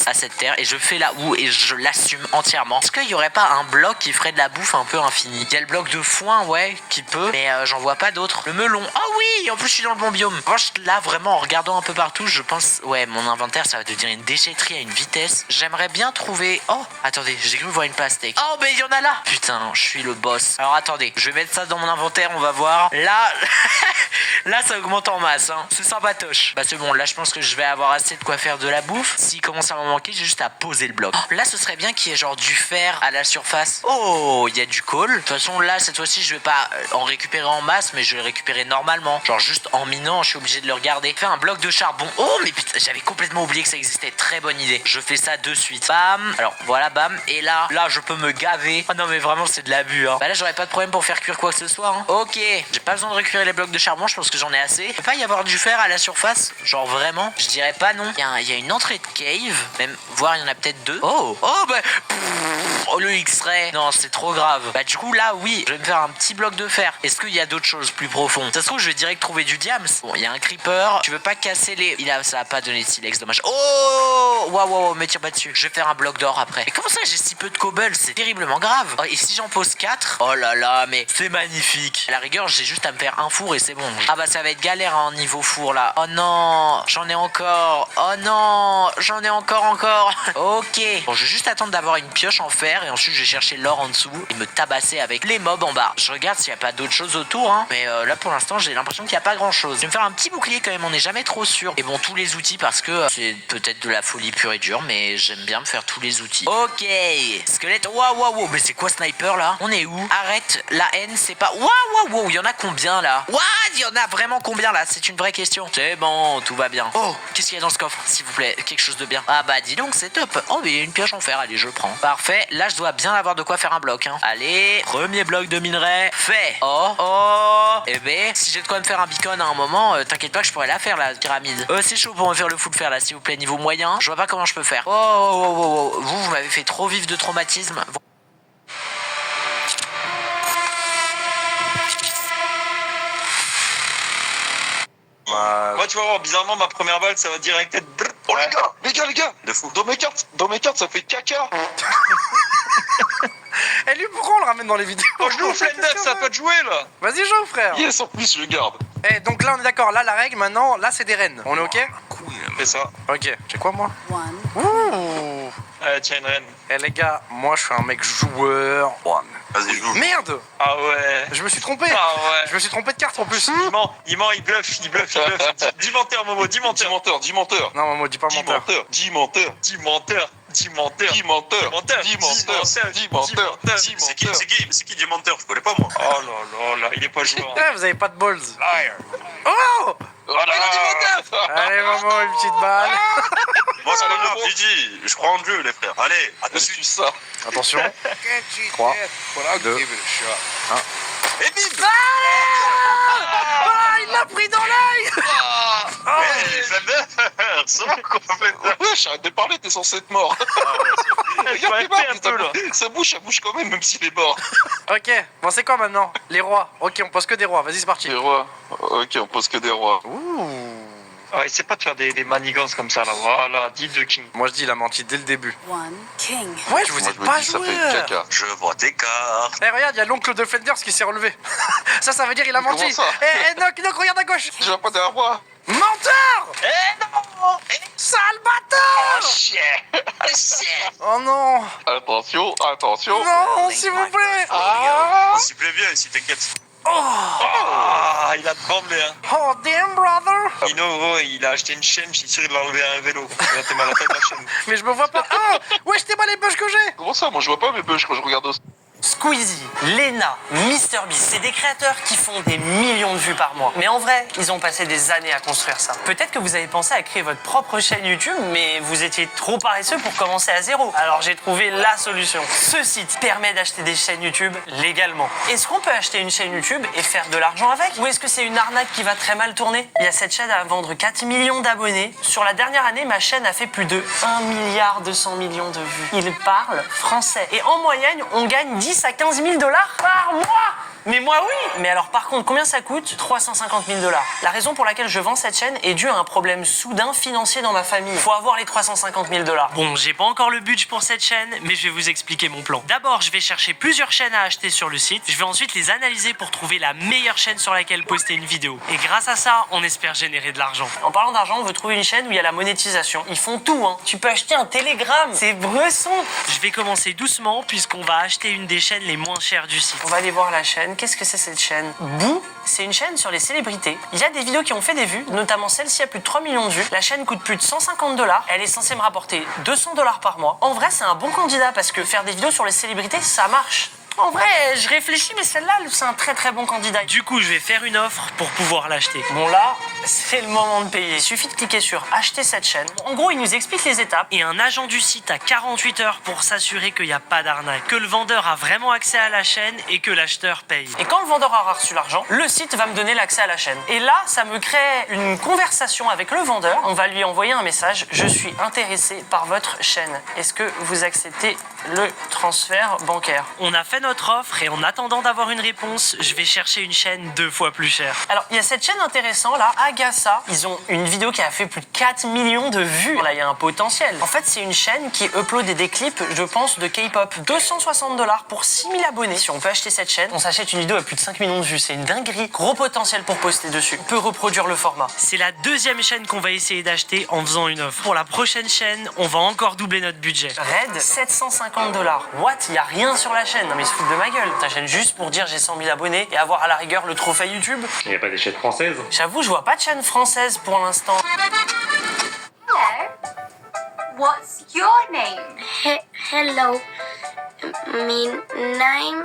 à cette terre et je fais la houe et je l'assume entièrement. Est-ce qu'il y aurait pas un bloc qui ferait de la bouffe un peu infinie? Il y a le bloc de foin, ouais, qui peut, mais j'en vois pas d'autres. Le melon, oh oui, en plus je suis dans le bon biome. Franchement, là, vraiment, en regardant un peu partout, je pense, ouais, mon inventaire, ça va devenir une déchetterie à une vitesse. J'aimerais bien trouver... Oh, attendez, j'ai cru voir une pastèque. Oh, mais il y en a là. Putain, je suis le boss. Alors, attendez, je vais mettre ça dans mon inventaire, on va voir. Là, là, ça augmente en masse, hein. C'est sympatoche. Bah, c'est bon, là, je pense que je vais avoir assez de quoi faire de la bouffe. S'il commence à m'en manquer, j'ai juste à poser le bloc. Oh, là, ce serait bien qu'il y ait genre du fer à la surface. Oh, il y a du coal. De toute façon, là, cette fois-ci, je vais pas en récupérer en masse, mais je vais le récupérer normalement. Genre, juste en minant, je suis obligé de le regarder. Faire un bloc de charbon. Oh, mais putain, j'avais complètement oublié que ça existait. Très bonne idée. Je fais ça de suite. Bam. Alors, voilà, bam. Et là, je peux me gaver. Oh non, mais vraiment, c'est de l'abus, hein. Bah là, j'aurais pas de problème pour faire cuire quoi que ce soit, hein. Ok. J'ai pas besoin de récupérer les blocs de charbon. Je pense que j'en ai assez. Il peut pas y avoir du fer à la surface? Genre, vraiment? Je dirais pas non. Il y a une entrée de cave. Même, voire il y en a peut-être deux. Oh. Oh, bah. Oh, le X-ray. Non, c'est trop grave. Bah, du coup, là, oui. Je vais me faire un petit bloc de fer. Est-ce qu'il y a d'autres choses plus profondes? Ça se trouve, je vais direct trouver du diams. Bon, il y a un creeper. Tu veux pas casser les... Ça a pas donné de silex, dommage. Oh! Waouh, me tire pas dessus. Je vais faire un bloc d'or après. Mais comment ça, j'ai si peu de cobble? C'est terriblement grave. Oh, et si j'en pose 4? Oh là là, mais c'est magnifique. À la rigueur, j'ai juste à me faire un four et c'est bon. Ah bah, ça va être galère en niveau four, là. Oh non, j'en ai encore. Oh non, j'en ai encore. Ok. Bon, je vais juste attendre d'avoir une pioche en fer et ensuite, je vais chercher l'or en dessous et me tabasser avec les mobs en bas. Je regarde s'il n'y a pas d'autres choses autour, hein. Mais là, pour l'instant, j'ai l'impression qu'il n'y a pas grand-chose. Je vais me faire un petit bouclier quand même, on n'est jamais trop sûr. Et bon, tous les outils parce que c'est peut-être de la folie pure et dure, mais j'aime bien me faire tous les outils. Ok. Squelette. Waouh. Mais c'est quoi sniper là? On est où? Arrête la haine, c'est pas... Waouh. Il y en a combien là? What? Il y en a vraiment combien là? C'est une vraie question. C'est bon, tout va bien. Oh, qu'est-ce qu'il y a dans ce coffre? S'il vous plaît, quelque chose de bien. Ah bah dis donc, c'est top. Oh, mais il y a une pioche en fer, allez, je prends. Parfait. Là, je dois bien avoir de quoi faire un bloc, hein. Allez, premier bloc de minerai. Fait. Oh. Eh ben, si j'ai de quoi me faire un beacon à un moment, t'inquiète pas que je pourrais la faire la pyramide. C'est chaud pour me faire le full fer là, s'il vous plaît, niveau moyen. Je vois pas comment je peux faire. Oh. Vous m'avez fait trop vivre de traumatisme. Moi, tu vas voir, bizarrement, ma première balle, ça va direct être... Oh les gars De fou. Dans mes cartes, ça fait caca. Et lui, pourquoi on le ramène dans les vidéos? Oh, je l'ouvre, Flender, ça a pas de jouer, là. Vas-y, joue, frère. Yes, en plus, je le garde. Eh, donc là, on est d'accord. Là, la règle, maintenant, là, c'est des reines. On est ok? C'est ça. Ok. J'ai quoi, moi? One. Ouh. Tiens, une reine. Eh, les gars, moi, je suis un mec joueur. Vas-y, joue. Merde! Ah ouais. Je me suis trompé. Ah ouais. Je me suis trompé de carte en plus. Il ment, il bluffe. Dis menteur, Momo, dis menteur. Dis menteur. Non, maman, dis pas menteur. Dis menteur. C'est qui du menteur? Je connais pas moi. Oh là, il est pas joueur. Eh, vous avez pas de balls. Oh! Voilà. Allez, maman, une petite balle. Moi, c'est pas grave, Gigi. Je crois en Dieu, les frères. Allez, à tout de Je suite. suis ça. Attention. 3, 2, 1. Et bim! Ah, il l'a pris dans l'œil. Hey, Flender! Ça va quoi, Flender? Wesh, arrête de parler, t'es censé être mort. Je vais arrêter un peu, là. Ça bouge quand même s'il est mort. Ok, bon, c'est quoi maintenant? Les rois. Ok, on pose que des rois. Vas-y, c'est parti. Des rois. Ok, on pose que des rois. Ouh. Ah, essaie pas de faire des manigances comme ça, là. Voilà, dis de king. Moi, je dis, il a menti dès le début. One. King. Ouais, je vous Moi, ai je me pas dis, ça joué. fait caca. Je vois tes cartes. Eh, regarde, il y a l'oncle de Fenders qui s'est relevé. ça veut dire il a Comment menti. ça? Noc, regarde à gauche. Je vais pas derrière moi. Menteur! non! Sale bâtard! Oh non! Attention. Non, s'il vous plaît! S'il plaît bien ici, t'inquiète. Ah, il a tremblé, hein. Oh, damn, brother! Ino, gros, il a acheté une chaîne, je suis sûr qu'il l'a enlevé à un vélo. Là, t'es mal à la tête, la chaîne. Mais je me vois pas. Ah! Wesh, t'es pas les bugs que j'ai! Comment ça? Moi, je vois pas mes bugs quand je regarde aussi. Squeezie, Lena, MrBeast, c'est des créateurs qui font des millions de vues par mois. Mais en vrai, ils ont passé des années à construire ça. Peut-être que vous avez pensé à créer votre propre chaîne YouTube, mais vous étiez trop paresseux pour commencer à zéro. Alors j'ai trouvé la solution. Ce site permet d'acheter des chaînes YouTube légalement. Est-ce qu'on peut acheter une chaîne YouTube et faire de l'argent avec? Ou est-ce que c'est une arnaque qui va très mal tourner? Il y a cette chaîne à vendre 4 millions d'abonnés. Sur la dernière année, ma chaîne a fait plus de 1 milliard 200 millions de vues. Ils parlent français. Et en moyenne, on gagne 10 à 15 000 $ par mois. Mais moi oui. Mais alors par contre, combien ça coûte? 350 000 $. La raison pour laquelle je vends cette chaîne est due à un problème soudain financier dans ma famille. Faut avoir les 350 000 $. Bon, j'ai pas encore le budget pour cette chaîne, mais je vais vous expliquer mon plan. D'abord, je vais chercher plusieurs chaînes à acheter sur le site. Je vais ensuite les analyser pour trouver la meilleure chaîne sur laquelle poster une vidéo. Et grâce à ça, on espère générer de l'argent. En parlant d'argent, on veut trouver une chaîne où il y a la monétisation. Ils font tout, hein. Tu peux acheter un télégramme. C'est bresson. Je vais commencer doucement puisqu'on va acheter une des chaînes les moins chères du site. On va aller voir la chaîne. Qu'est-ce que c'est cette chaîne? Boo, c'est une chaîne sur les célébrités. Il y a des vidéos qui ont fait des vues, notamment celle-ci a plus de 3 millions de vues. La chaîne coûte plus de 150 $. Elle est censée me rapporter 200 $ par mois. En vrai, c'est un bon candidat parce que faire des vidéos sur les célébrités, ça marche. En vrai, je réfléchis, mais celle-là, c'est un très très bon candidat. Du coup, je vais faire une offre pour pouvoir l'acheter. Bon là, c'est le moment de payer. Il suffit de cliquer sur acheter cette chaîne. En gros, il nous explique les étapes. Et un agent du site a 48 heures pour s'assurer qu'il n'y a pas d'arnaque, que le vendeur a vraiment accès à la chaîne et que l'acheteur paye. Et quand le vendeur aura reçu l'argent, le site va me donner l'accès à la chaîne. Et là, ça me crée une conversation avec le vendeur. On va lui envoyer un message. Je suis intéressé par votre chaîne. Est-ce que vous acceptez le transfert bancaire? On a fait notre offre et en attendant d'avoir une réponse, je vais chercher une chaîne 2 fois plus chère. Alors, il y a cette chaîne intéressante là, Agasa. Ils ont une vidéo qui a fait plus de 4 millions de vues. Là, il y a un potentiel. En fait, c'est une chaîne qui upload des clips, je pense, de K-pop. 260 $ pour 6000 abonnés. Si on peut acheter cette chaîne, on s'achète une vidéo à plus de 5 millions de vues. C'est une dinguerie. Gros potentiel pour poster dessus. On peut reproduire le format. C'est la deuxième chaîne qu'on va essayer d'acheter en faisant une offre. Pour la prochaine chaîne, on va encore doubler notre budget. Red, 750 $. What? Il y a rien sur la chaîne. Non mais ils se foutent de ma gueule. Ta chaîne juste pour dire j'ai 100 000 abonnés et avoir à la rigueur le trophée YouTube. Il n'y a pas des chaînes françaises? J'avoue, je vois pas de chaîne française pour l'instant. Hello. What's your name? Hello. My name.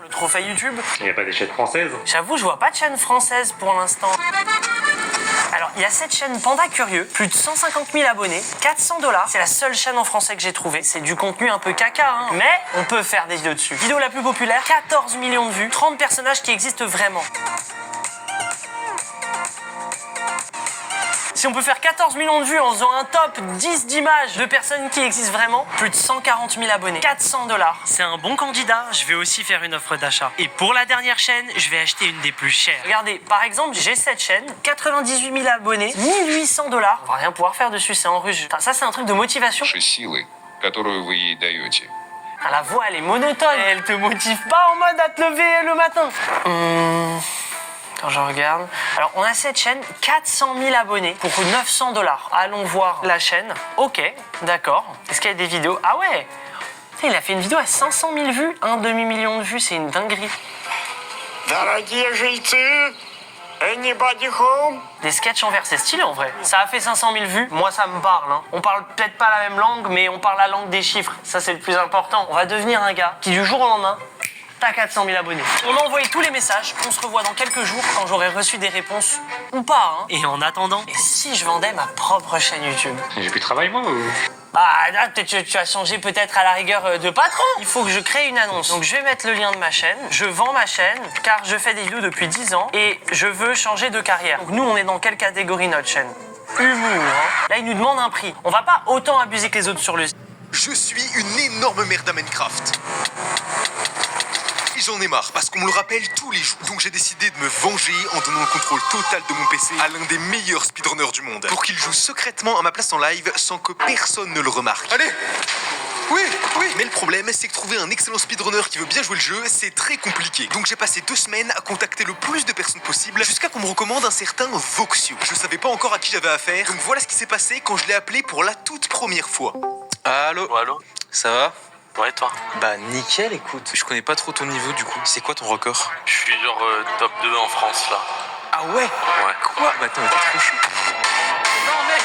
Le trophée YouTube. Il n'y a pas des chaînes françaises? J'avoue, je vois pas de chaîne française pour l'instant. Alors, il y a cette chaîne Panda Curieux, plus de 150 000 abonnés, 400 $. C'est la seule chaîne en français que j'ai trouvée. C'est du contenu un peu caca, hein. Mais on peut faire des vidéos dessus. Vidéo la plus populaire, 14 millions de vues, 30 personnages qui existent vraiment. Si on peut faire 14 millions de vues en faisant un top 10 d'images de personnes qui existent vraiment, plus de 140 000 abonnés, 400 $. C'est un bon candidat, je vais aussi faire une offre d'achat. Et pour la dernière chaîne, je vais acheter une des plus chères. Regardez, par exemple, j'ai cette chaîne, 98 000 abonnés, 1800 $. On va rien pouvoir faire dessus, c'est en russe. Putain, ça, c'est un truc de motivation. силы, которую вы ей даете. Ah, la voix, elle est monotone. Elle te motive pas en mode à te lever le matin. Quand je regarde. Alors, on a cette chaîne, 400 000 abonnés pour 900 $. Allons voir la chaîne. Ok, d'accord. Est-ce qu'il y a des vidéos? Ah ouais! Putain, il a fait une vidéo à 500 000 vues. Un demi-million de vues, c'est une dinguerie. Дорогие жильцы, anybody home? Des sketchs en vers, c'est stylé en vrai. Ça a fait 500 000 vues. Moi, ça me parle. Hein. On parle peut-être pas la même langue, mais on parle la langue des chiffres. Ça, c'est le plus important. On va devenir un gars qui, du jour au lendemain, t'as 400 000 abonnés. On a envoyé tous les messages. On se revoit dans quelques jours quand j'aurai reçu des réponses ou pas. Hein. Et en attendant, Et si je vendais ma propre chaîne YouTube? J'ai plus de travail moi ou... Bah là, peut-être tu as changé peut-être à la rigueur de patron. Il faut que je crée une annonce. Donc je vais mettre le lien de ma chaîne. Je vends ma chaîne car je fais des vidéos depuis 10 ans et je veux changer de carrière. Donc nous, on est dans quelle catégorie notre chaîne? Humour. Hein. Là, il nous demande un prix. On va pas autant abuser que les autres sur le site. Je suis une énorme merde à Minecraft. Et j'en ai marre parce qu'on me le rappelle tous les jours. Donc j'ai décidé de me venger en donnant le contrôle total de mon PC à l'un des meilleurs speedrunners du monde. Pour qu'il joue secrètement à ma place en live sans que personne ne le remarque. Allez! Oui, mais le problème, c'est que trouver un excellent speedrunner qui veut bien jouer le jeu, c'est très compliqué. Donc j'ai passé 2 semaines à contacter le plus de personnes possible jusqu'à qu'on me recommande un certain Voxio. Je savais pas encore à qui j'avais affaire, donc voilà ce qui s'est passé quand je l'ai appelé pour la toute première fois. Allô? Oh, allô? Ça va? Ouais, toi? Bah nickel, écoute. Je connais pas trop ton niveau du coup. C'est quoi ton record? Je suis genre top 2 en France là. Ah ouais? Ouais. Quoi? Bah attends, mais t'es trop chaud. Non, mec!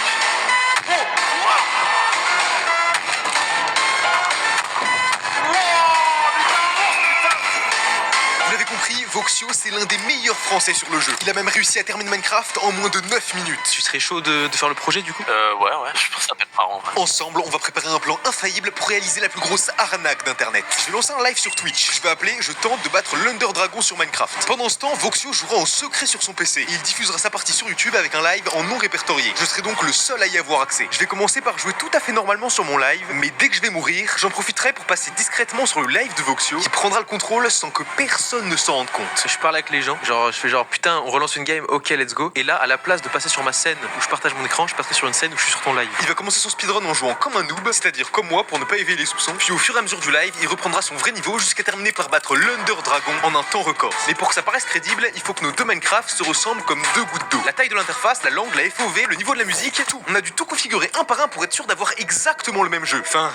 Vous l'avez compris, Voxio, c'est l'un des meilleurs français sur le jeu. Il a même réussi à terminer Minecraft en moins de 9 minutes. Tu serais chaud de faire le projet du coup? Ouais, je pense que ça peut être marrant. Ensemble, on va préparer un plan infaillible pour réaliser la plus grosse arnaque d'internet. Je vais lancer un live sur Twitch. Je vais appeler Je tente de battre l'Under Dragon sur Minecraft. Pendant ce temps, Voxio jouera en secret sur son PC et il diffusera sa partie sur YouTube avec un live en non répertorié. Je serai donc le seul à y avoir accès. Je vais commencer par jouer tout à fait normalement sur mon live, mais dès que je vais mourir, j'en profiterai pour passer discrètement sur le live de Voxio qui prendra le contrôle sans que personne ne s'en rende compte. Je parle avec les gens, je fais putain, on relance une game, ok let's go. Et là, à la place de passer sur ma scène où je partage mon écran, je passerai sur une scène où je suis sur ton live. Il va commencer son speedrun en jouant comme un noob, c'est-à-dire comme moi pour ne pas éveiller les soupçons. Puis au fur et à mesure du live, il reprendra son vrai niveau jusqu'à terminer par battre l'Under Dragon en un temps record. Mais pour que ça paraisse crédible, il faut que nos deux Minecraft se ressemblent comme deux gouttes d'eau. La taille de l'interface, la langue, la FOV, le niveau de la musique, tout. On a dû tout configurer un par un pour être sûr d'avoir exactement le même jeu. Enfin,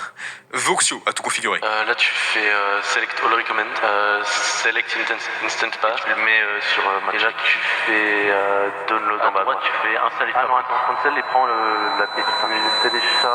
Voxio a tout configuré. Là, tu fais Select All Recommend, Select Instant Pass, tu le mets sur déjà tu fais Download en bas. Tu fais installer. Ah non, attends, cancel et prends la télécharge.